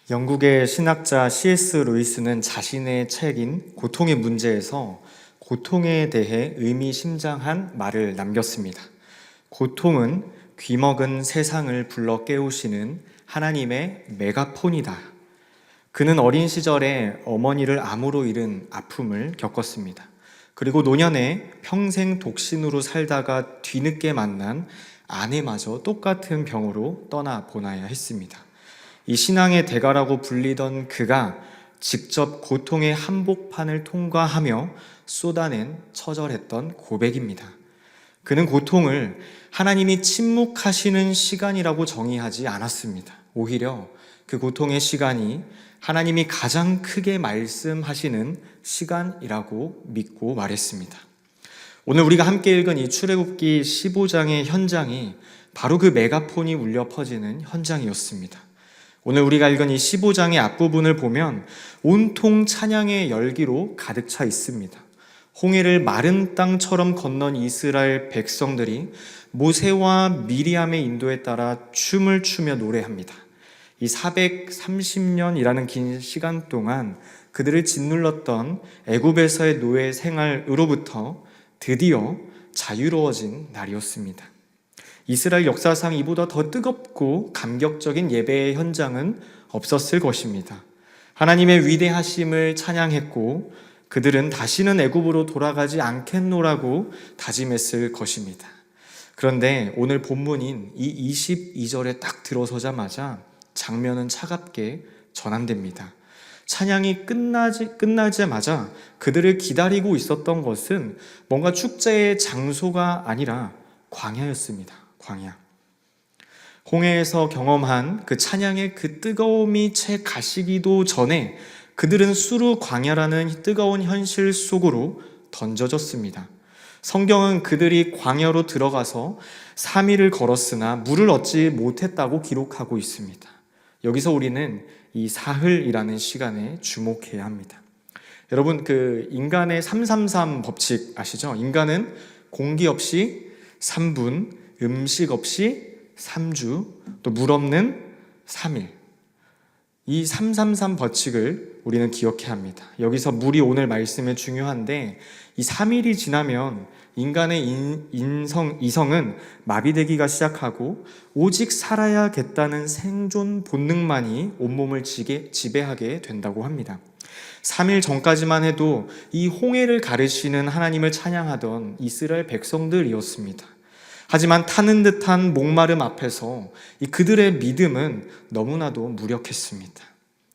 영국의 신학자 C.S. 루이스는 자신의 책인 고통의 문제에서 고통에 대해 의미심장한 말을 남겼습니다. 고통은 귀먹은 세상을 불러 깨우시는 하나님의 메가폰이다. 그는 어린 시절에 어머니를 암으로 잃은 아픔을 겪었습니다. 그리고 노년에 평생 독신으로 살다가 뒤늦게 만난 아내마저 똑같은 병으로 떠나보내야 했습니다. 이 신앙의 대가라고 불리던 그가 직접 고통의 한복판을 통과하며 쏟아낸 처절했던 고백입니다. 그는 고통을 하나님이 침묵하시는 시간이라고 정의하지 않았습니다. 오히려 그 고통의 시간이 하나님이 가장 크게 말씀하시는 시간이라고 믿고 말했습니다. 오늘 우리가 함께 읽은 이 출애굽기 15장의 현장이 바로 그 메가폰이 울려 퍼지는 현장이었습니다. 오늘 우리가 읽은 이 15장의 앞부분을 보면 온통 찬양의 열기로 가득 차 있습니다. 홍해를 마른 땅처럼 건넌 이스라엘 백성들이 모세와 미리암의 인도에 따라 춤을 추며 노래합니다. 이 430년이라는 긴 시간 동안 그들을 짓눌렀던 애굽에서의 노예 생활으로부터 드디어 자유로워진 날이었습니다. 이스라엘 역사상 이보다 더 뜨겁고 감격적인 예배의 현장은 없었을 것입니다. 하나님의 위대하심을 찬양했고 그들은 다시는 애굽으로 돌아가지 않겠노라고 다짐했을 것입니다. 그런데 오늘 본문인 이 22절에 딱 들어서자마자 장면은 차갑게 전환됩니다. 찬양이 끝나자마자 그들을 기다리고 있었던 것은 뭔가 축제의 장소가 아니라 광야였습니다. 광야. 홍해에서 경험한 그 찬양의 그 뜨거움이 채 가시기도 전에 그들은 수르 광야라는 뜨거운 현실 속으로 던져졌습니다. 성경은 그들이 광야로 들어가서 3일을 걸었으나 물을 얻지 못했다고 기록하고 있습니다. 여기서 우리는 이 사흘이라는 시간에 주목해야 합니다. 여러분, 그 인간의 333 법칙 아시죠? 인간은 공기 없이 3분, 음식 없이 3주, 또 물 없는 3일. 이 333 법칙을 우리는 기억해야 합니다. 여기서 물이 오늘 말씀에 중요한데 이 3일이 지나면 인간의 이성은 마비되기가 시작하고 오직 살아야겠다는 생존 본능만이 온몸을 지배하게 된다고 합니다. 3일 전까지만 해도 이 홍해를 가르시는 하나님을 찬양하던 이스라엘 백성들이었습니다. 하지만 타는 듯한 목마름 앞에서 그들의 믿음은 너무나도 무력했습니다.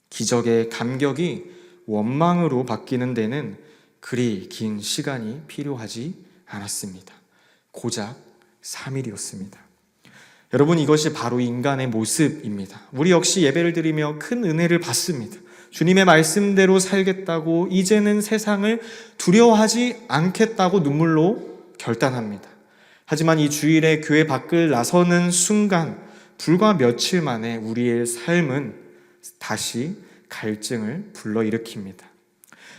기적의 감격이 원망으로 바뀌는 데는 그리 긴 시간이 필요하지 않았습니다. 고작 3일이었습니다. 여러분, 이것이 바로 인간의 모습입니다. 우리 역시 예배를 드리며 큰 은혜를 받습니다. 주님의 말씀대로 살겠다고 이제는 세상을 두려워하지 않겠다고 눈물로 결단합니다. 하지만 이 주일에 교회 밖을 나서는 순간 불과 며칠 만에 우리의 삶은 다시 갈증을 불러일으킵니다.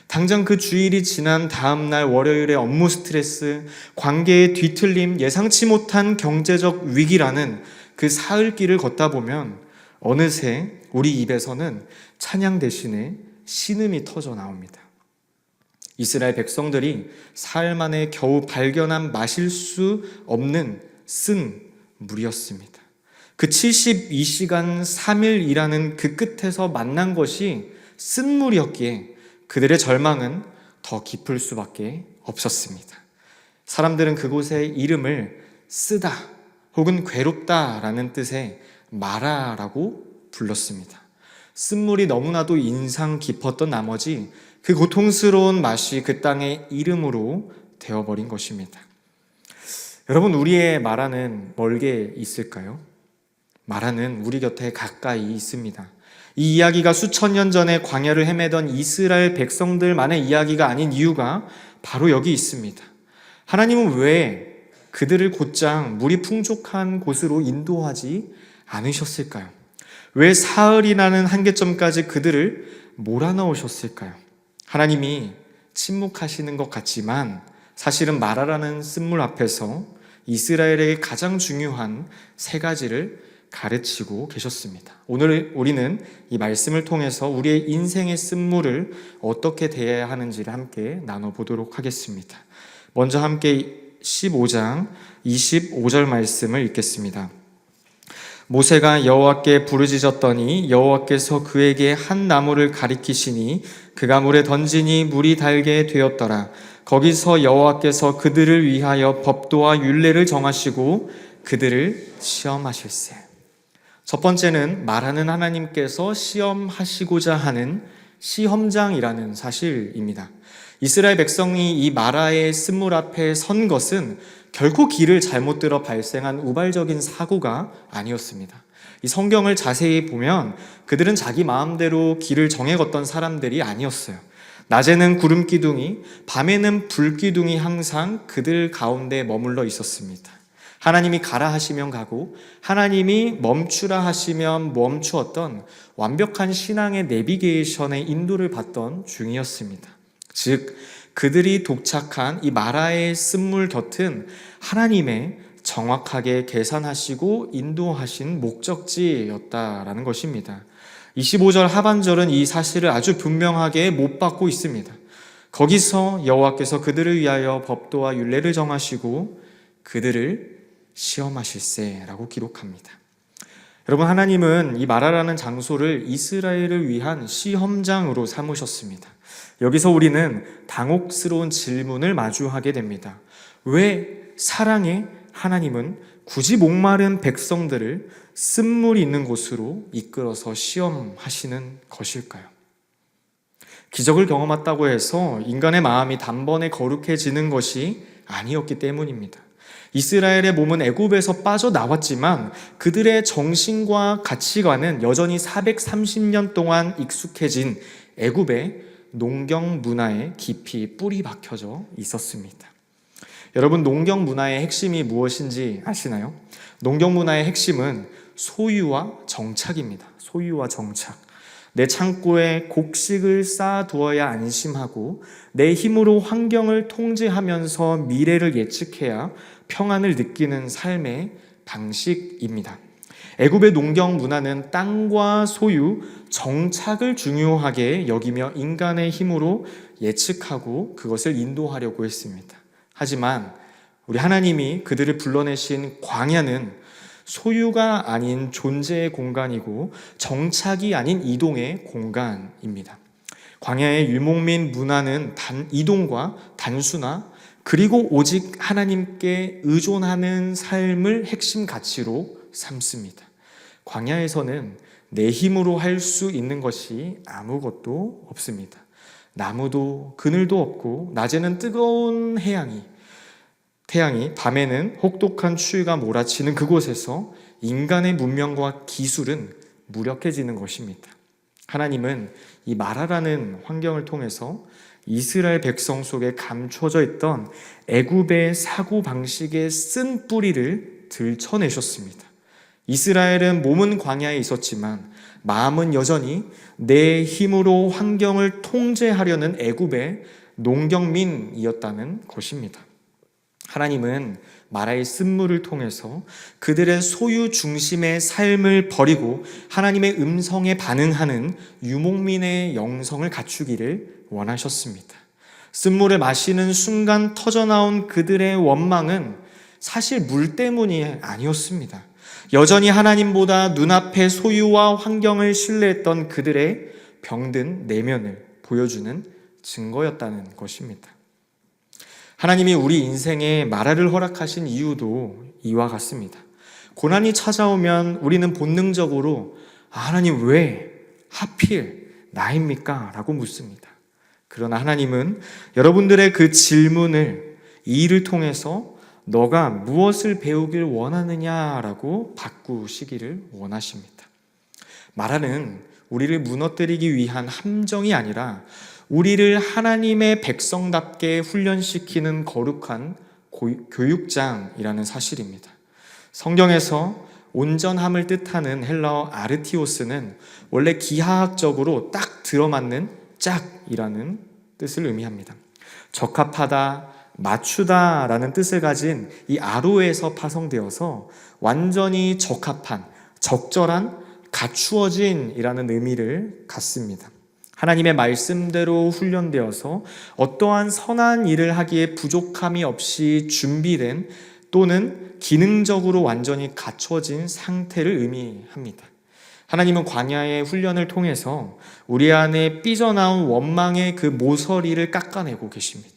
당장 그 주일이 지난 다음 날 월요일에 업무 스트레스, 관계의 뒤틀림, 예상치 못한 경제적 위기라는 그 사흘길을 걷다 보면 어느새 우리 입에서는 찬양 대신에 신음이 터져 나옵니다. 이스라엘 백성들이 사흘 만에 겨우 발견한 마실 수 없는 쓴 물이었습니다. 그 72시간 3일이라는 그 끝에서 만난 것이 쓴 물이었기에 그들의 절망은 더 깊을 수밖에 없었습니다. 사람들은 그곳의 이름을 쓰다 혹은 괴롭다라는 뜻의 마라라고 불렀습니다. 쓴물이 너무나도 인상 깊었던 나머지 그 고통스러운 맛이 그 땅의 이름으로 되어버린 것입니다. 여러분, 우리의 마라는 멀게 있을까요? 마라는 우리 곁에 가까이 있습니다. 이 이야기가 수천 년 전에 광야를 헤매던 이스라엘 백성들만의 이야기가 아닌 이유가 바로 여기 있습니다. 하나님은 왜 그들을 곧장 물이 풍족한 곳으로 인도하지 않으셨을까요? 왜 사흘이라는 한계점까지 그들을 몰아넣으셨을까요? 하나님이 침묵하시는 것 같지만 사실은 마라라는 쓴물 앞에서 이스라엘에게 가장 중요한 세 가지를 가르치고 계셨습니다. 오늘 우리는 이 말씀을 통해서 우리의 인생의 쓴물을 어떻게 대해야 하는지를 함께 나눠보도록 하겠습니다. 먼저 함께 15장 25절 말씀을 읽겠습니다. 모세가 여호와께 부르짖었더니 여호와께서 그에게 한 나무를 가리키시니 그가 물에 던지니 물이 달게 되었더라. 거기서 여호와께서 그들을 위하여 법도와 율례를 정하시고 그들을 시험하실세. 첫 번째는 말하는 하나님께서 시험하시고자 하는 시험장이라는 사실입니다. 이스라엘 백성이 이 마라의 쓴물 앞에 선 것은 결코 길을 잘못 들어 발생한 우발적인 사고가 아니었습니다. 이 성경을 자세히 보면 그들은 자기 마음대로 길을 정해 걷던 사람들이 아니었어요. 낮에는 구름 기둥이, 밤에는 불 기둥이 항상 그들 가운데 머물러 있었습니다. 하나님이 가라 하시면 가고 하나님이 멈추라 하시면 멈추었던 완벽한 신앙의 내비게이션의 인도를 받던 중이었습니다. 즉 그들이 도착한 이 마라의 쓴물 곁은 하나님의 정확하게 계산하시고 인도하신 목적지였다라는 것입니다. 25절 하반절은 이 사실을 아주 분명하게 못 받고 있습니다. 거기서 여호와께서 그들을 위하여 법도와 율례를 정하시고 그들을 시험하실세라고 기록합니다. 여러분, 하나님은 이 마라라는 장소를 이스라엘을 위한 시험장으로 삼으셨습니다. 여기서 우리는 당혹스러운 질문을 마주하게 됩니다. 왜 사랑의 하나님은 굳이 목마른 백성들을 쓴물이 있는 곳으로 이끌어서 시험하시는 것일까요? 기적을 경험했다고 해서 인간의 마음이 단번에 거룩해지는 것이 아니었기 때문입니다. 이스라엘의 몸은 애굽에서 빠져나왔지만 그들의 정신과 가치관은 여전히 430년 동안 익숙해진 애굽의 농경 문화에 깊이 뿌리 박혀져 있었습니다. 여러분, 농경 문화의 핵심이 무엇인지 아시나요? 농경 문화의 핵심은 소유와 정착입니다. 소유와 정착. 내 창고에 곡식을 쌓아두어야 안심하고 내 힘으로 환경을 통제하면서 미래를 예측해야 평안을 느끼는 삶의 방식입니다. 애굽의 농경 문화는 땅과 소유, 정착을 중요하게 여기며 인간의 힘으로 예측하고 그것을 인도하려고 했습니다. 하지만 우리 하나님이 그들을 불러내신 광야는 소유가 아닌 존재의 공간이고 정착이 아닌 이동의 공간입니다. 광야의 유목민 문화는 이동과 단순화 그리고 오직 하나님께 의존하는 삶을 핵심 가치로 삼습니다. 광야에서는 내 힘으로 할 수 있는 것이 아무것도 없습니다. 나무도 그늘도 없고 낮에는 뜨거운 태양이 밤에는 혹독한 추위가 몰아치는 그곳에서 인간의 문명과 기술은 무력해지는 것입니다. 하나님은 이 마라라는 환경을 통해서 이스라엘 백성 속에 감춰져 있던 애굽의 사고방식의 쓴 뿌리를 들춰내셨습니다. 이스라엘은 몸은 광야에 있었지만 마음은 여전히 내 힘으로 환경을 통제하려는 애굽의 농경민이었다는 것입니다. 하나님은 마라의 쓴물을 통해서 그들의 소유 중심의 삶을 버리고 하나님의 음성에 반응하는 유목민의 영성을 갖추기를 원하셨습니다. 쓴물을 마시는 순간 터져나온 그들의 원망은 사실 물 때문이 아니었습니다. 여전히 하나님보다 눈앞의 소유와 환경을 신뢰했던 그들의 병든 내면을 보여주는 증거였다는 것입니다. 하나님이 우리 인생에 마라를 허락하신 이유도 이와 같습니다. 고난이 찾아오면 우리는 본능적으로 하나님 왜 하필 나입니까? 라고 묻습니다. 그러나 하나님은 여러분들의 그 질문을 이 일을 통해서 너가 무엇을 배우길 원하느냐라고 바꾸시기를 원하십니다. 마라는 우리를 무너뜨리기 위한 함정이 아니라 우리를 하나님의 백성답게 훈련시키는 거룩한 교육장이라는 사실입니다. 성경에서 온전함을 뜻하는 헬라어 아르티오스는 원래 기하학적으로 딱 들어맞는 짝이라는 뜻을 의미합니다. 적합하다, 맞추다라는 뜻을 가진 이 아로에서 파생되어서 완전히 적합한, 적절한 갖추어진이라는 의미를 갖습니다. 하나님의 말씀대로 훈련되어서 어떠한 선한 일을 하기에 부족함이 없이 준비된 또는 기능적으로 완전히 갖춰진 상태를 의미합니다. 하나님은 광야의 훈련을 통해서 우리 안에 삐져나온 원망의 그 모서리를 깎아내고 계십니다.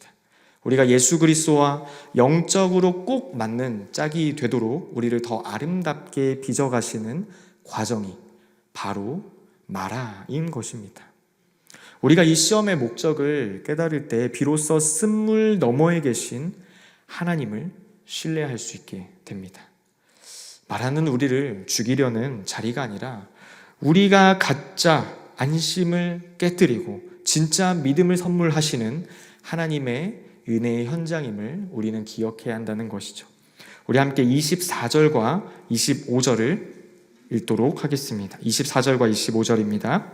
우리가 예수 그리스도와 영적으로 꼭 맞는 짝이 되도록 우리를 더 아름답게 빚어가시는 과정이 바로 마라인 것입니다. 우리가 이 시험의 목적을 깨달을 때 비로소 쓴물 너머에 계신 하나님을 신뢰할 수 있게 됩니다. 마라는 우리를 죽이려는 자리가 아니라 우리가 가짜 안심을 깨뜨리고 진짜 믿음을 선물하시는 하나님의 은혜의 현장임을 우리는 기억해야 한다는 것이죠. 우리 함께 24절과 25절을 읽도록 하겠습니다. 24절과 25절입니다.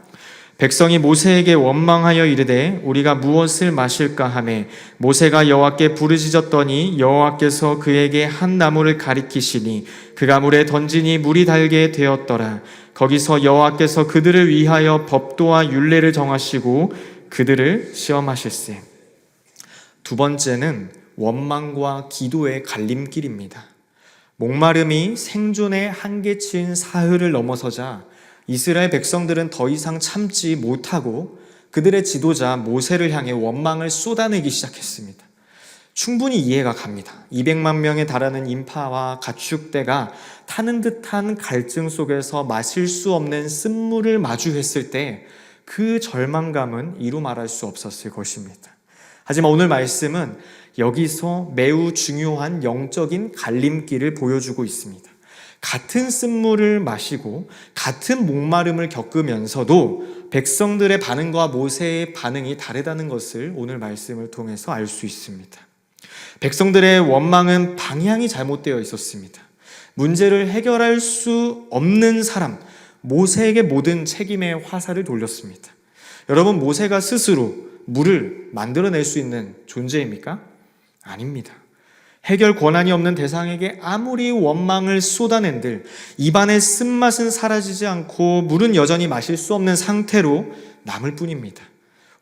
백성이 모세에게 원망하여 이르되 우리가 무엇을 마실까 하매 모세가 여호와께 부르짖었더니 여호와께서 그에게 한 나무를 가리키시니 그가 물에 던지니 물이 달게 되었더라. 거기서 여호와께서 그들을 위하여 법도와 율례를 정하시고 그들을 시험하실세. 두 번째는 원망과 기도의 갈림길입니다. 목마름이 생존의 한계치인 사흘을 넘어서자 이스라엘 백성들은 더 이상 참지 못하고 그들의 지도자 모세를 향해 원망을 쏟아내기 시작했습니다. 충분히 이해가 갑니다. 200만 명에 달하는 인파와 가축대가 타는 듯한 갈증 속에서 마실 수 없는 쓴물을 마주했을 때 그 절망감은 이루 말할 수 없었을 것입니다. 하지만 오늘 말씀은 여기서 매우 중요한 영적인 갈림길을 보여주고 있습니다. 같은 쓴물을 마시고 같은 목마름을 겪으면서도 백성들의 반응과 모세의 반응이 다르다는 것을 오늘 말씀을 통해서 알 수 있습니다. 백성들의 원망은 방향이 잘못되어 있었습니다. 문제를 해결할 수 없는 사람, 모세에게 모든 책임의 화살을 돌렸습니다. 여러분, 모세가 스스로 물을 만들어낼 수 있는 존재입니까? 아닙니다. 해결 권한이 없는 대상에게 아무리 원망을 쏟아낸들 입안의 쓴맛은 사라지지 않고 물은 여전히 마실 수 없는 상태로 남을 뿐입니다.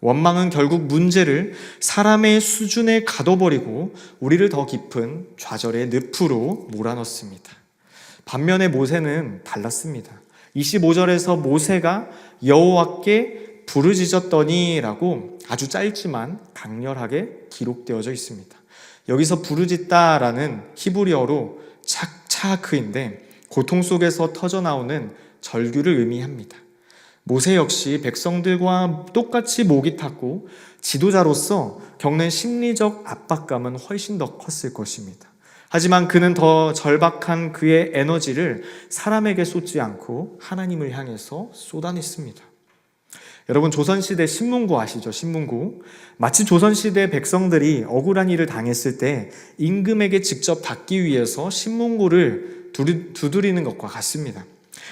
원망은 결국 문제를 사람의 수준에 가둬버리고 우리를 더 깊은 좌절의 늪으로 몰아넣습니다. 반면에 모세는 달랐습니다. 25절에서 모세가 여호와께 부르짖었더니 라고 아주 짧지만 강렬하게 기록되어져 있습니다. 여기서 부르짖다라는 히브리어로 착차크인데 고통 속에서 터져나오는 절규를 의미합니다. 모세 역시 백성들과 똑같이 목이 탔고 지도자로서 겪는 심리적 압박감은 훨씬 더 컸을 것입니다. 하지만 그는 더 절박한 그의 에너지를 사람에게 쏟지 않고 하나님을 향해서 쏟아냈습니다. 여러분, 조선시대 신문고 아시죠? 신문고. 마치 조선시대 백성들이 억울한 일을 당했을 때 임금에게 직접 닿기 위해서 신문고를 두드리는 것과 같습니다.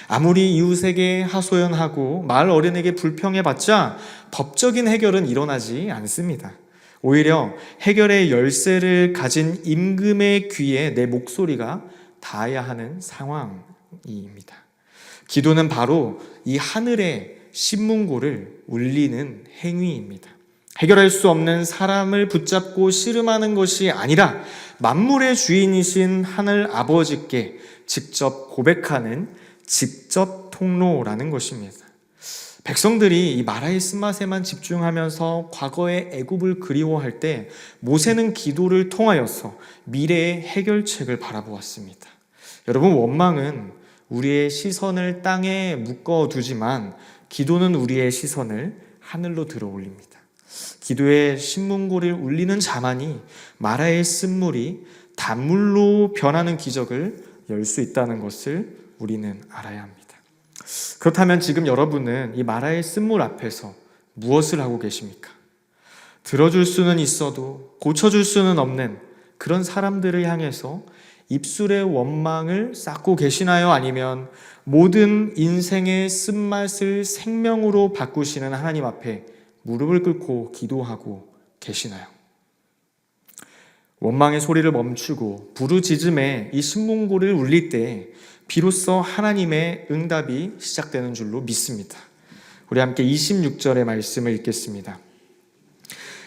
아무리 이웃에게 하소연하고 마을 어른에게 불평해봤자 법적인 해결은 일어나지 않습니다. 오히려 해결의 열쇠를 가진 임금의 귀에 내 목소리가 닿아야 하는 상황입니다. 기도는 바로 이 하늘의 신문고를 울리는 행위입니다. 해결할 수 없는 사람을 붙잡고 씨름하는 것이 아니라 만물의 주인이신 하늘 아버지께 직접 고백하는 직접 통로라는 것입니다. 백성들이 이 마라의 쓴맛에만 집중하면서 과거의 애굽을 그리워할 때 모세는 기도를 통하여서 미래의 해결책을 바라보았습니다. 여러분, 원망은 우리의 시선을 땅에 묶어두지만 기도는 우리의 시선을 하늘로 들어 올립니다. 기도의 신문고를 울리는 자만이 마라의 쓴물이 단물로 변하는 기적을 열 수 있다는 것을 우리는 알아야 합니다. 그렇다면 지금 여러분은 이 마라의 쓴물 앞에서 무엇을 하고 계십니까? 들어줄 수는 있어도 고쳐줄 수는 없는 그런 사람들을 향해서 입술의 원망을 쌓고 계시나요? 아니면 모든 인생의 쓴맛을 생명으로 바꾸시는 하나님 앞에 무릎을 꿇고 기도하고 계시나요? 원망의 소리를 멈추고 부르짖음에 이 신문고를 울릴 때 비로소 하나님의 응답이 시작되는 줄로 믿습니다. 우리 함께 26절의 말씀을 읽겠습니다.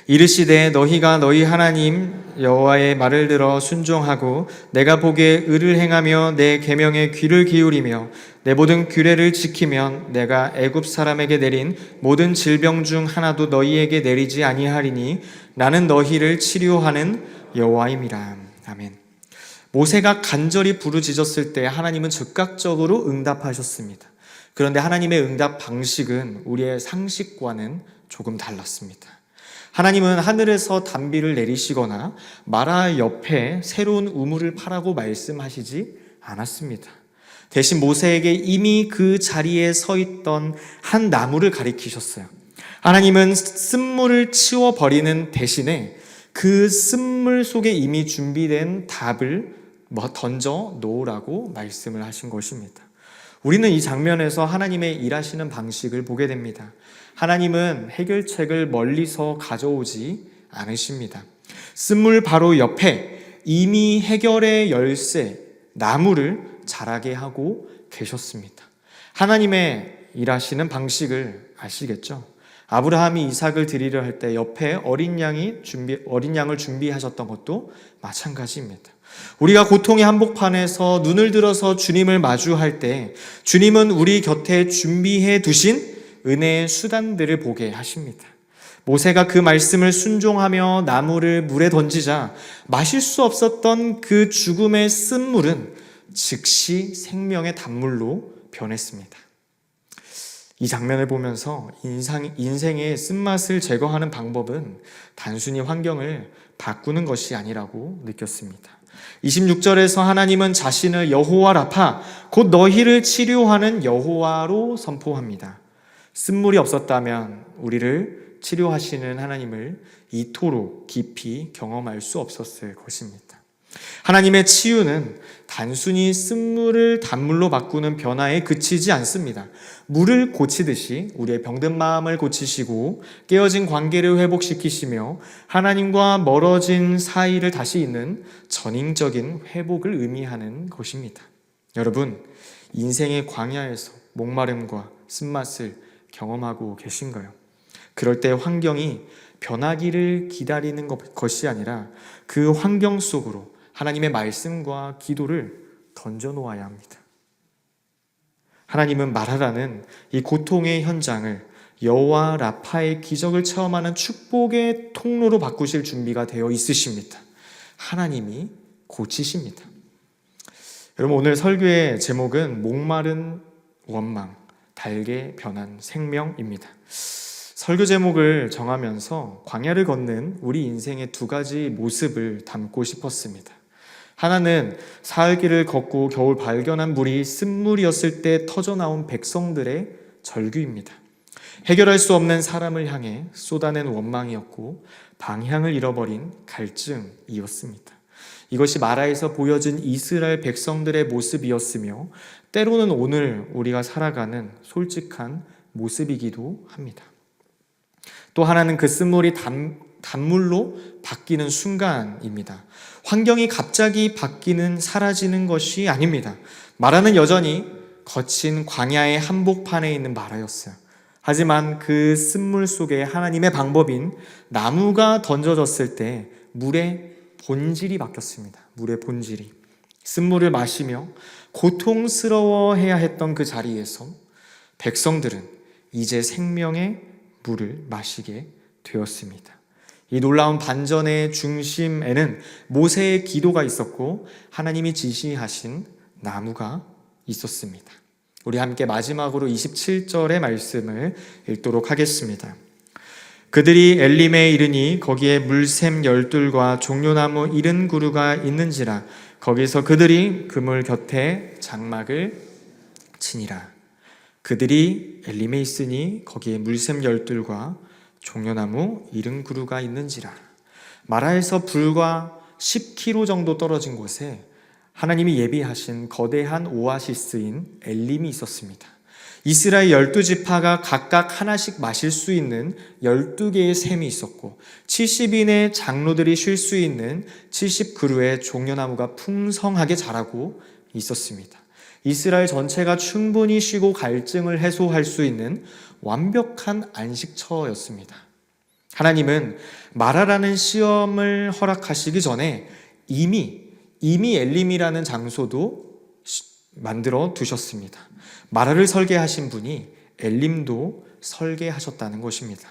이르시되 너희가 너희 하나님 여호와의 말을 들어 순종하고 내가 보기에 의를 행하며 내 계명에 귀를 기울이며 내 모든 규례를 지키면 내가 애굽 사람에게 내린 모든 질병 중 하나도 너희에게 내리지 아니하리니 나는 너희를 치료하는 여호와임이라. 아멘. 모세가 간절히 부르짖었을 때 하나님은 즉각적으로 응답하셨습니다. 그런데 하나님의 응답 방식은 우리의 상식과는 조금 달랐습니다. 하나님은 하늘에서 단비를 내리시거나 마라 옆에 새로운 우물을 파라고 말씀하시지 않았습니다. 대신 모세에게 이미 그 자리에 서 있던 한 나무를 가리키셨어요. 하나님은 쓴물을 치워버리는 대신에 그 쓴물 속에 이미 준비된 답을 던져 놓으라고 말씀을 하신 것입니다. 우리는 이 장면에서 하나님의 일하시는 방식을 보게 됩니다. 하나님은 해결책을 멀리서 가져오지 않으십니다. 쓴물 바로 옆에 이미 해결의 열쇠, 나무를 자라게 하고 계셨습니다. 하나님의 일하시는 방식을 아시겠죠? 아브라함이 이삭을 드리려 할 때 옆에 어린 양을 준비하셨던 것도 마찬가지입니다. 우리가 고통의 한복판에서 눈을 들어서 주님을 마주할 때 주님은 우리 곁에 준비해 두신 은혜의 수단들을 보게 하십니다. 모세가 그 말씀을 순종하며 나무를 물에 던지자 마실 수 없었던 그 죽음의 쓴물은 즉시 생명의 단물로 변했습니다. 이 장면을 보면서 인생의 쓴맛을 제거하는 방법은 단순히 환경을 바꾸는 것이 아니라고 느꼈습니다. 26절에서 하나님은 자신을 여호와 라파, 곧 너희를 치료하는 여호와로 선포합니다. 쓴물이 없었다면 우리를 치료하시는 하나님을 이토록 깊이 경험할 수 없었을 것입니다. 하나님의 치유는 단순히 쓴물을 단물로 바꾸는 변화에 그치지 않습니다. 물을 고치듯이 우리의 병든 마음을 고치시고 깨어진 관계를 회복시키시며 하나님과 멀어진 사이를 다시 잇는 전인적인 회복을 의미하는 것입니다. 여러분, 인생의 광야에서 목마름과 쓴맛을 경험하고 계신가요? 그럴 때 환경이 변하기를 기다리는 것이 아니라 그 환경 속으로 하나님의 말씀과 기도를 던져놓아야 합니다. 하나님은 말하라는 이 고통의 현장을 여호와 라파의 기적을 체험하는 축복의 통로로 바꾸실 준비가 되어 있으십니다. 하나님이 고치십니다. 여러분, 오늘 설교의 제목은 목마른 원망, 달게 변한 생명입니다. 설교 제목을 정하면서 광야를 걷는 우리 인생의 두 가지 모습을 담고 싶었습니다. 하나는 사흘길을 걷고 겨울 발견한 물이 쓴물이었을 때 터져나온 백성들의 절규입니다. 해결할 수 없는 사람을 향해 쏟아낸 원망이었고 방향을 잃어버린 갈증이었습니다. 이것이 마라에서 보여진 이스라엘 백성들의 모습이었으며 때로는 오늘 우리가 살아가는 솔직한 모습이기도 합니다. 또 하나는 그 쓴물이 단물로 바뀌는 순간입니다. 환경이 갑자기 바뀌는, 사라지는 것이 아닙니다. 마라는 여전히 거친 광야의 한복판에 있는 마라였어요. 하지만 그 쓴물 속에 하나님의 방법인 나무가 던져졌을 때 물의 본질이 바뀌었습니다. 물의 본질이. 쓴물을 마시며 고통스러워해야 했던 그 자리에서 백성들은 이제 생명의 물을 마시게 되었습니다. 이 놀라운 반전의 중심에는 모세의 기도가 있었고 하나님이 지시하신 나무가 있었습니다. 우리 함께 마지막으로 27절의 말씀을 읽도록 하겠습니다. 그들이 엘림에 이르니 거기에 물샘 열둘과 종려나무 70그루가 있는지라 거기서 그들이 그물 곁에 장막을 치니라. 그들이 엘림에 있으니 거기에 물샘 열둘과 종려나무 70그루가 있는지라. 마라에서 불과 10km 정도 떨어진 곳에 하나님이 예비하신 거대한 오아시스인 엘림이 있었습니다. 이스라엘 12지파가 각각 하나씩 마실 수 있는 12개의 샘이 있었고 70인의 장로들이 쉴 수 있는 70그루의 종려나무가 풍성하게 자라고 있었습니다. 이스라엘 전체가 충분히 쉬고 갈증을 해소할 수 있는 완벽한 안식처였습니다. 하나님은 마라라는 시험을 허락하시기 전에 이미 엘림이라는 장소도 만들어 두셨습니다. 마라를 설계하신 분이 엘림도 설계하셨다는 것입니다.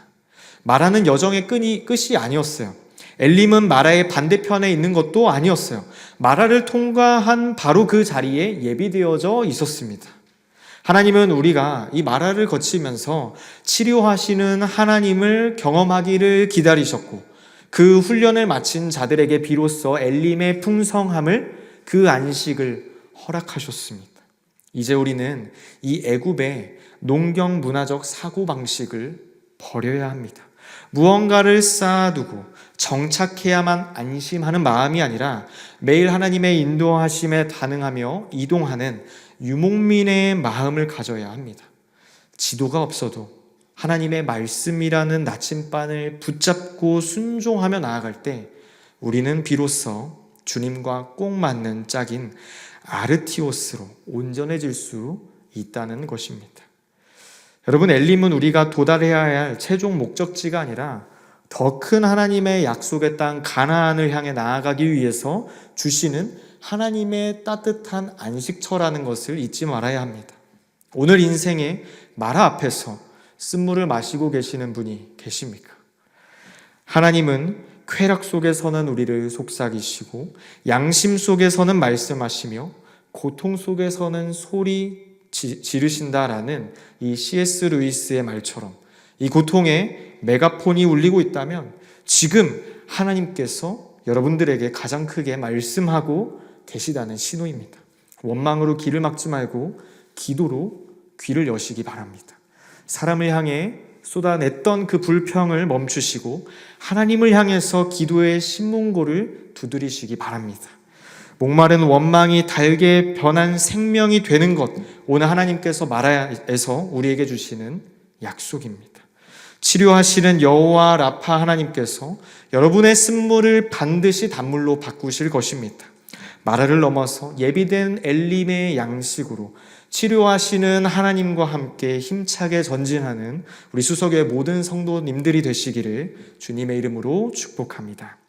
마라는 여정의 끝이 아니었어요. 엘림은 마라의 반대편에 있는 것도 아니었어요. 마라를 통과한 바로 그 자리에 예비되어져 있었습니다. 하나님은 우리가 이 마라를 거치면서 치료하시는 하나님을 경험하기를 기다리셨고, 그 훈련을 마친 자들에게 비로소 엘림의 풍성함을, 그 안식을 허락하셨습니다. 이제 우리는 이 애굽의 농경 문화적 사고방식을 버려야 합니다. 무언가를 쌓아두고 정착해야만 안심하는 마음이 아니라 매일 하나님의 인도하심에 반응하며 이동하는 유목민의 마음을 가져야 합니다. 지도가 없어도 하나님의 말씀이라는 나침반을 붙잡고 순종하며 나아갈 때 우리는 비로소 주님과 꼭 맞는 짝인 아르티오스로 온전해질 수 있다는 것입니다. 여러분, 엘림은 우리가 도달해야 할 최종 목적지가 아니라 더 큰 하나님의 약속의 땅 가나안을 향해 나아가기 위해서 주시는 하나님의 따뜻한 안식처라는 것을 잊지 말아야 합니다. 오늘 인생의 마라 앞에서 쓴물을 마시고 계시는 분이 계십니까? 하나님은 쾌락 속에서는 우리를 속삭이시고 양심 속에서는 말씀하시며 고통 속에서는 소리 지르신다라는 이 C.S. 루이스의 말처럼 이 고통에 메가폰이 울리고 있다면 지금 하나님께서 여러분들에게 가장 크게 말씀하고 계시다는 신호입니다. 원망으로 귀를 막지 말고 기도로 귀를 여시기 바랍니다. 사람을 향해 쏟아냈던 그 불평을 멈추시고 하나님을 향해서 기도의 신문고를 두드리시기 바랍니다. 목마른 원망이 달게 변한 생명이 되는 것, 오늘 하나님께서 마라에서 우리에게 주시는 약속입니다. 치료하시는 여호와 라파 하나님께서 여러분의 쓴물을 반드시 단물로 바꾸실 것입니다. 마라를 넘어서 예비된 엘림의 양식으로 치료하시는 하나님과 함께 힘차게 전진하는 우리 수서교회 모든 성도님들이 되시기를 주님의 이름으로 축복합니다.